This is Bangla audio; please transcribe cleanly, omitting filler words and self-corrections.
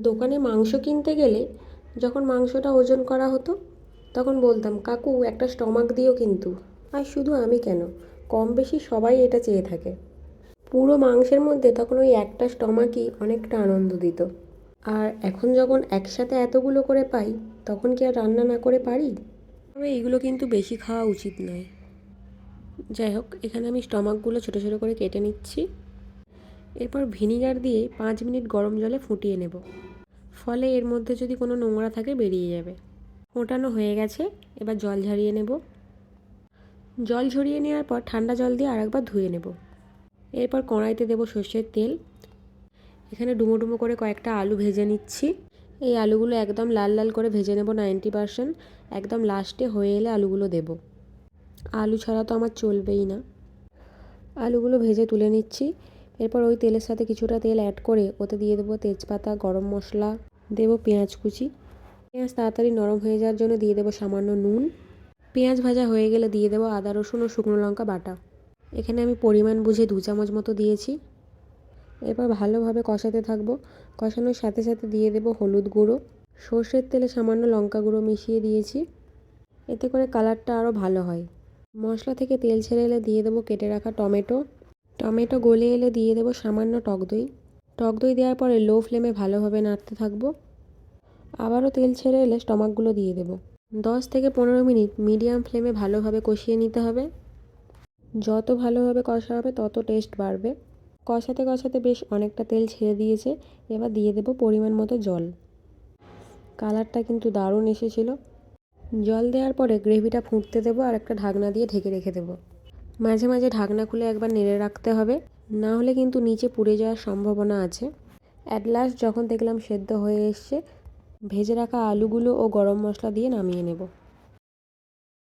দোকানে মাংস কিনতে গেলে যখন মাংসটা ওজন করা হতো তখন বলতাম, কাকু একটা স্টমাক দিও কিন্তু। আর শুধু আমি কেন, কম বেশি সবাই এটা চেয়ে থাকে। পুরো মাংসের মধ্যে তখন ওই একটা স্টমাকই অনেকটা আনন্দ দিত। আর এখন যখন একসাথে এতগুলো করে পাই তখন কি আর রান্না না করে পারি? তবে এগুলো কিন্তু বেশি খাওয়া উচিত নয়। যাই হোক, এখানে আমি স্টমাকগুলো ছোটো ছোটো করে কেটে নিচ্ছি। এরপর ভিনিগার দিয়ে 5 মিনিট গরম জলে ফুটিয়ে নেব, ফলে এর মধ্যে যদি কোনো নোংরা থাকে বেরিয়ে যাবে। ফোটানো হয়ে গেছে, এবার জল ঝরিয়ে নেব। জল ঝরিয়ে নেওয়ার পর ঠান্ডা জল দিয়ে আরেকবার ধুয়ে নেব। এরপর কড়াইতে দেব সর্ষের তেল। এখানে ডুমো ডুমো করে কয়েকটা আলু ভেজে নিচ্ছি। এই আলুগুলো একদম লাল লাল করে ভেজে নেব 90%। একদম লাস্টে হয়ে এলে আলুগুলো দেব। আলু ছাড়া তো আমার চলবেই না। আলুগুলো ভেজে তুলে নিচ্ছি। এরপর ওই তেলের সাথে কিছুটা তেল অ্যাড করে ওতে দিয়ে দেবো তেজপাতা, গরম মশলা, দেবো পেঁয়াজ কুচি। পেঁয়াজ তাড়াতাড়ি নরম হয়ে যাওয়ার জন্য দিয়ে দেবো সামান্য নুন। পেঁয়াজ ভাজা হয়ে গেলে দিয়ে দেবো আদা, রসুন ও শুকনো লঙ্কা বাটা। এখানে আমি পরিমাণ বুঝে 2 চামচ মতো দিয়েছি। এরপর ভালোভাবে কষাতে থাকবো। কষানোর সাথে সাথে দিয়ে দেবো হলুদ গুঁড়ো, সর্ষের তেলে সামান্য লঙ্কা গুঁড়ো মিশিয়ে দিয়েছি, এতে করে কালারটা আরও ভালো হয়। মশলা থেকে তেল ছেড়ে এলে দিয়ে দেবো কেটে রাখা টমেটো। টমেটো গলে এলে দিয়ে দেবো সামান্য টক দই। টক দই দেওয়ার পরে লো ফ্লেমে ভালোভাবে নাড়তে থাকবো। আবারও তেল ছেড়ে এলে স্টমাকগুলো দিয়ে দেবো। 10 থেকে 15 মিনিট মিডিয়াম ফ্লেমে ভালোভাবে কষিয়ে নিতে হবে। যত ভালোভাবে কষা হবে তত টেস্ট বাড়বে। কষাতে কষাতে বেশ অনেকটা তেল ছেড়ে দিয়েছে। এবার দিয়ে দেবো পরিমাণ মতো জল। কালারটা কিন্তু দারুণ এসেছিলো। জল দেওয়ার পরে গ্রেভিটা ফুটতে দেবো আর একটা ঢাকনা দিয়ে ঢেকে রেখে দেবো। মাঝে মাঝে ঢাকনা খুলে একবার নেড়ে রাখতে হবে, না হলে কিন্তু নিচে পুড়ে যাওয়ার সম্ভাবনা আছে। অ্যাট লাস্ট যখন দেখলাম সেদ্ধ হয়ে এসছে, ভেজে রাখা আলুগুলো ও গরম মশলা দিয়ে নামিয়ে নেব।